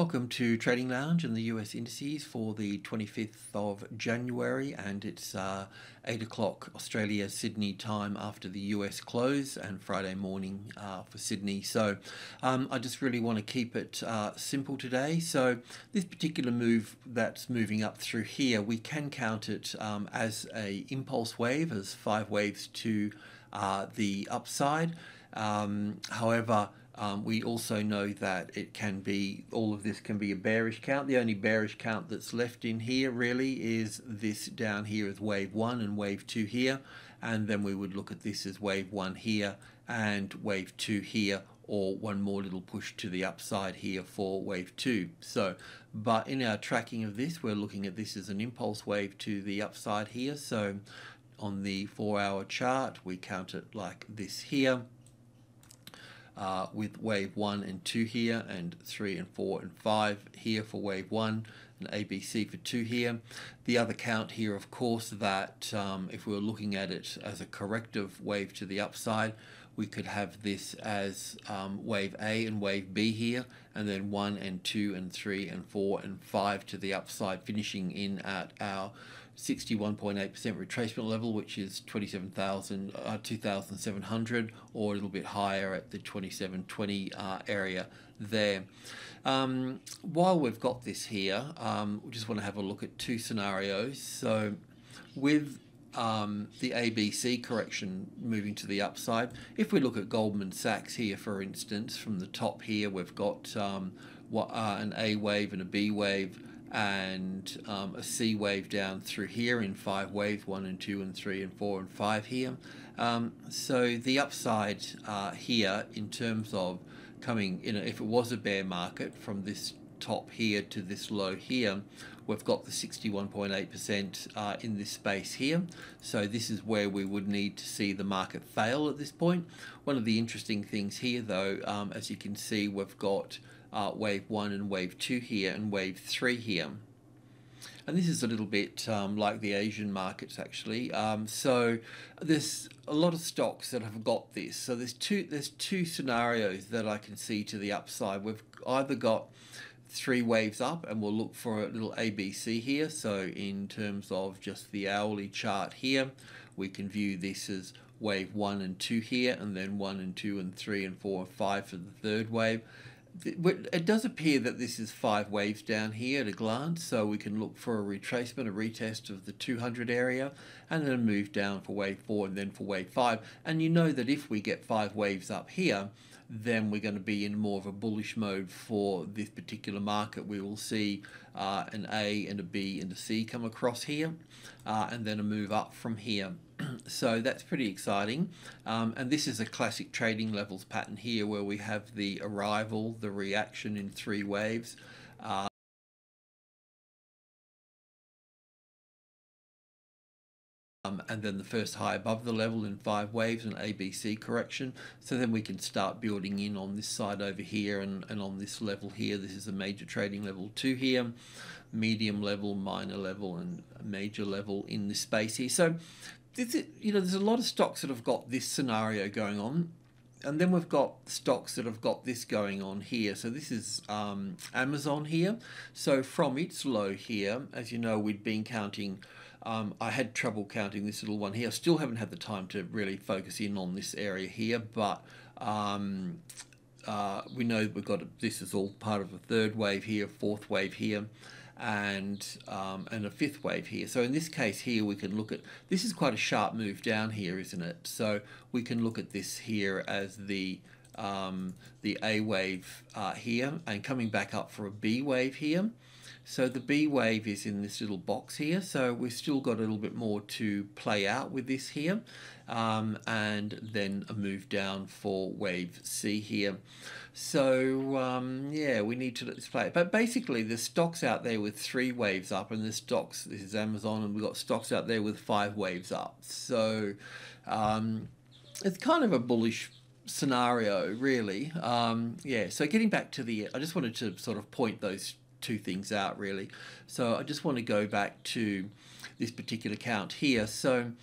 Welcome to Trading Lounge and the US indices for the 25th of January, and it's 8 o'clock Australia Sydney time after the US close, and Friday morning for Sydney. So I just really want to keep it simple today. So this particular move that's moving up through here, we can count it as a impulse wave, as 5 waves to the upside. However, we also know that it can be, all of this can be a bearish count. The only bearish count that's left in here really is this down here as wave 1 and wave 2 here, and then we would look at this as wave 1 here and wave 2 here, or one more little push to the upside here for wave 2. So, but in our tracking of this, we're looking at this as an impulse wave to the upside here. So on the 4-hour chart, we count it like this here. With wave 1 and 2 here, and 3 and 4 and 5 here for wave 1, and ABC for 2 here. The other count here, of course, that if we were looking at it as a corrective wave to the upside, we could have this as wave A and wave B here, and then 1 and 2 and 3 and 4 and 5 to the upside, finishing in at our 61.8% retracement level, which is 2,700, or a little bit higher at the 2720 area there. While we've got this here, we just want to have a look at 2 scenarios. So with the ABC correction moving to the upside, if we look at Goldman Sachs here, for instance, from the top here, we've got an A wave and a B wave, and a C wave down through here in 5 waves, 1 and 2 and 3 and 4 and 5 here. So the upside here, in terms of coming, if it was a bear market from this top here to this low here, we've got the 61.8% in this space here. So this is where we would need to see the market fail at this point. One of the interesting things here, though, as you can see, we've got wave 1 and wave 2 here and wave 3 here. And this is a little bit like the Asian markets, actually. So there's a lot of stocks that have got this. So there's two scenarios that I can see to the upside. We've either got 3 waves up, and we'll look for a little ABC here. So in terms of just the hourly chart here, we can view this as wave 1 and 2 here, and then 1 and 2 and 3 and 4 and 5 for the third wave. It does appear that this is 5 waves down here at a glance, so we can look for a retracement, a retest of the 200 area, and then a move down for wave 4 and then for wave 5. And you know that if we get 5 waves up here, then we're going to be in more of a bullish mode for this particular market. We will see an A and a B and a C come across here, and then a move up from here. So that's pretty exciting, and this is a classic trading levels pattern here, where we have the arrival, the reaction in 3 waves, and then the first high above the level in 5 waves, and ABC correction. So then we can start building in on this side over here, and on this level here. This is a major trading level 2 here, medium level, minor level, and a major level in this space here. So there's a lot of stocks that have got this scenario going on, and then we've got stocks that have got this going on here. So this is Amazon here. So from its low here, as you know, we'd been counting, I had trouble counting this little one here. I still haven't had the time to really focus in on this area here, but we know we've got this is all part of a 3rd wave here, 4th wave here, and a 5th wave here. So in this case here, we can look at, this is quite a sharp move down here, isn't it? So we can look at this here as the A wave here, and coming back up for a B wave here. So the B wave is in this little box here, so we've still got a little bit more to play out with this here, and then a move down for wave C here. So yeah, we need to let this play. But basically, there's stocks out there with 3 waves up, and there's stocks, this is Amazon, and we've got stocks out there with 5 waves up. So it's kind of a bullish scenario, really. Yeah, so getting back to I just wanted to sort of point those two things out really. So I just want to go back to this particular count here. So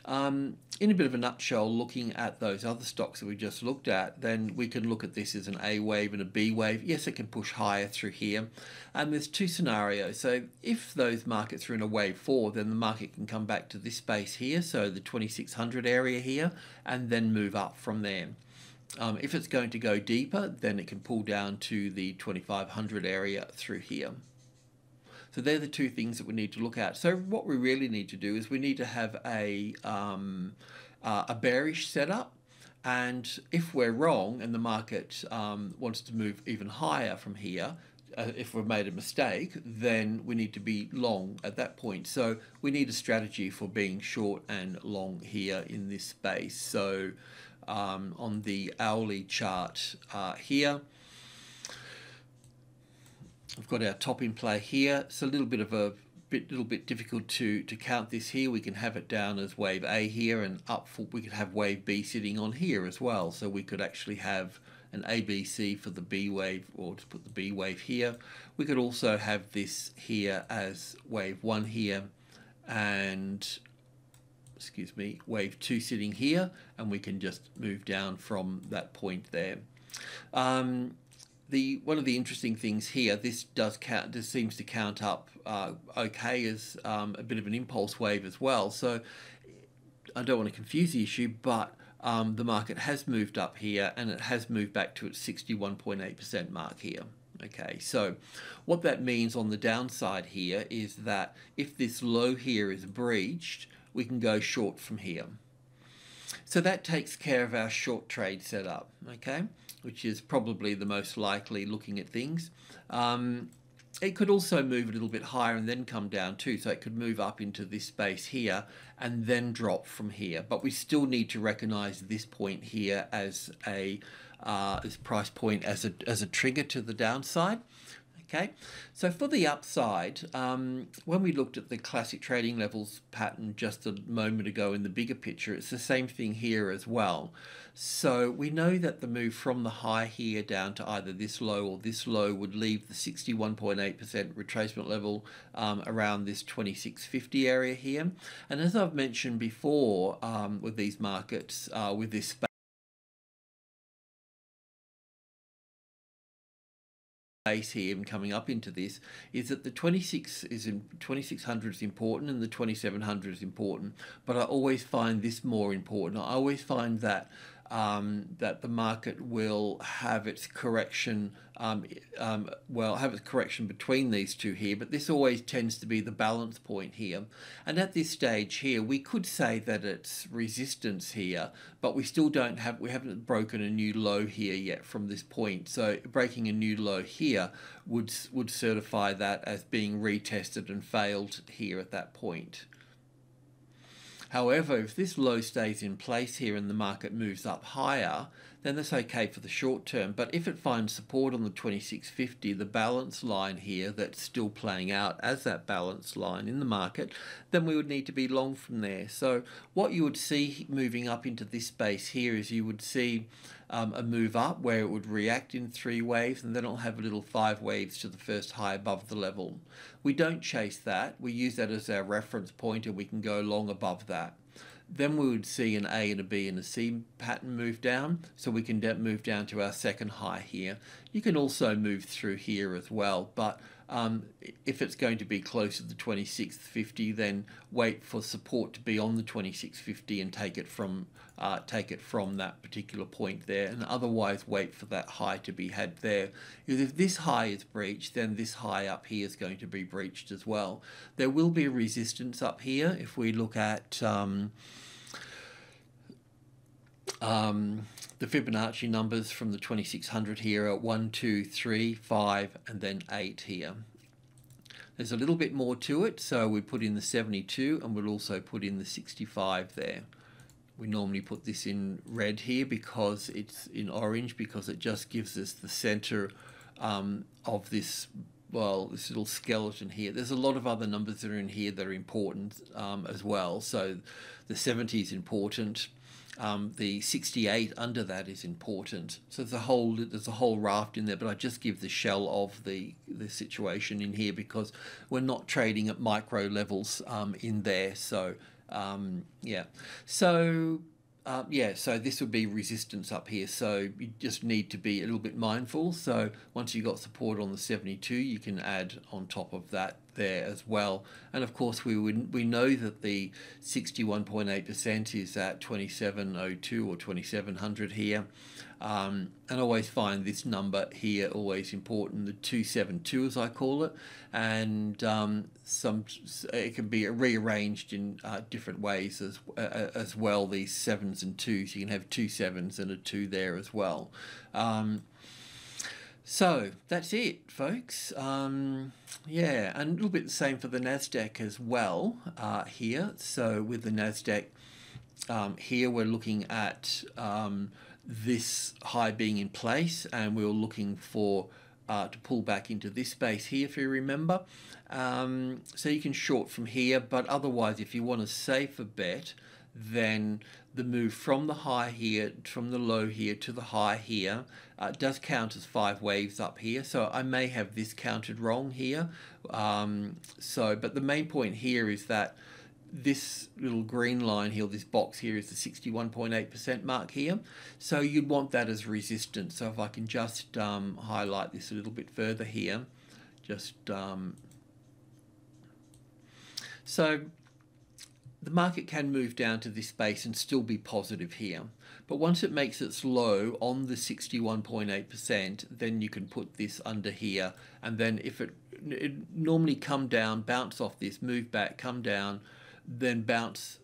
in a bit of a nutshell, looking at those other stocks that we just looked at, then we can look at this as an A wave and a B wave. Yes, it can push higher through here. And there's two scenarios. So if those markets are in a wave 4, then the market can come back to this space here, so the 2600 area here, and then move up from there. If it's going to go deeper, then it can pull down to the 2500 area through here. So they're the two things that we need to look at. So what we really need to do is we need to have a bearish setup, and if we're wrong and the market wants to move even higher from here, if we've made a mistake, then we need to be long at that point. So we need a strategy for being short and long here in this space. So on the hourly chart here, we've got our top in play here. It's a little bit difficult to count this here. We can have it down as wave A here, and up for, we could have wave B sitting on here as well. So we could actually have an ABC for the B wave, or to put the B wave here. We could also have this here as wave 1 here, and excuse me, wave 2 sitting here, and we can just move down from that point there. One of the interesting things here, this seems to count up okay as a bit of an impulse wave as well. So I don't want to confuse the issue, but the market has moved up here, and it has moved back to its 61.8% mark here. Okay, so what that means on the downside here is that if this low here is breached, we can go short from here. So that takes care of our short trade setup, okay, which is probably the most likely looking at things. It could also move a little bit higher and then come down too, so it could move up into this space here and then drop from here. But we still need to recognize this point here as a this price point as a trigger to the downside. Okay, so for the upside, when we looked at the classic trading levels pattern just a moment ago in the bigger picture, it's the same thing here as well. So we know that the move from the high here down to either this low or this low would leave the 61.8% retracement level around this 2650 area here. And as I've mentioned before with these markets, with this space here and coming up into this, is that the 2600 is important and the 2700 is important, but I always find this more important. I always find that that the market will have its correction, between these two here, but this always tends to be the balance point here. And at this stage here, we could say that it's resistance here, but we still we haven't broken a new low here yet from this point. So breaking a new low here would certify that as being retested and failed here at that point. However, if this low stays in place here and the market moves up higher, then that's okay for the short term. But if it finds support on the 2650, the balance line here that's still playing out as that balance line in the market, then we would need to be long from there. So what you would see moving up into this space here is you would see a move up where it would react in 3 waves, and then it'll have a little 5 waves to the first high above the level. We don't chase that. We use that as our reference point, and we can go long above that. Then we would see an A and a B and a C pattern move down, so we can move down to our second high here. You can also move through here as well, but if it's going to be close to the 2650, then wait for support to be on the 2650 and take it from that particular point there, and otherwise wait for that high to be had there. Because if this high is breached, then this high up here is going to be breached as well. There will be a resistance up here if we look at the Fibonacci numbers from the 2600 here are 1, 2, 3, 5, and then 8 here. There's a little bit more to it, so we put in the 72 and we'll also put in the 65 there. We normally put this in red here because it's in orange, because it just gives us the center of this, well, this little skeleton here. There's a lot of other numbers that are in here that are important as well. So the 70 is important. the 68 under that is important. So there's a whole raft in there, but I just give the shell of the situation in here because we're not trading at micro levels in there. So yeah, so so this would be resistance up here. So you just need to be a little bit mindful. So once you've got support on the 72, you can add on top of that there as well. And of course, we know that the 61.8% is at 2702 or 2700 here. And I always find this number here always important, the 272 as I call it, and it can be rearranged in different ways as well. These sevens and twos, you can have two sevens and a two there as well. So that's it, folks. Yeah, and a little bit the same for the NASDAQ as well here. So with the NASDAQ here, we're looking at this high being in place, and we were looking for to pull back into this space here, if you remember. So you can short from here, but otherwise, if you want a safer bet, then the move from the high here, from the low here to the high here, does count as 5 waves up here. So I may have this counted wrong here. But the main point here is that this little green line here, this box here, is the 61.8% mark here. So you'd want that as resistance. So if I can just highlight this a little bit further here, so the market can move down to this space and still be positive here. But once it makes its low on the 61.8%, then you can put this under here. And then if it normally come down, bounce off this, move back, come down, then bounce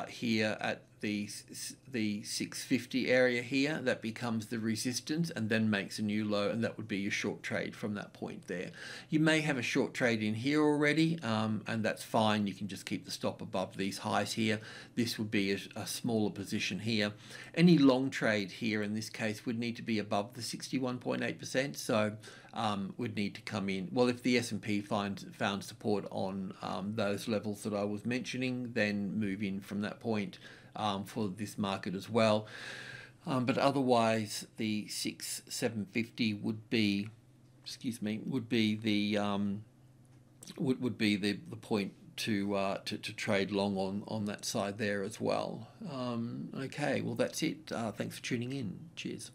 here at the 650 area here, that becomes the resistance, and then makes a new low, and that would be your short trade from that point there. You may have a short trade in here already, and that's fine. You can just keep the stop above these highs here. This would be a smaller position here. Any long trade here in this case would need to be above the 61.8%, so would need to come in. Well, if the S&P found support on those levels that I was mentioning, then move in from that point for this market as well. But otherwise, the 750 would be, would be the point to trade long on that side there as well. Okay, well that's it. Thanks for tuning in. Cheers.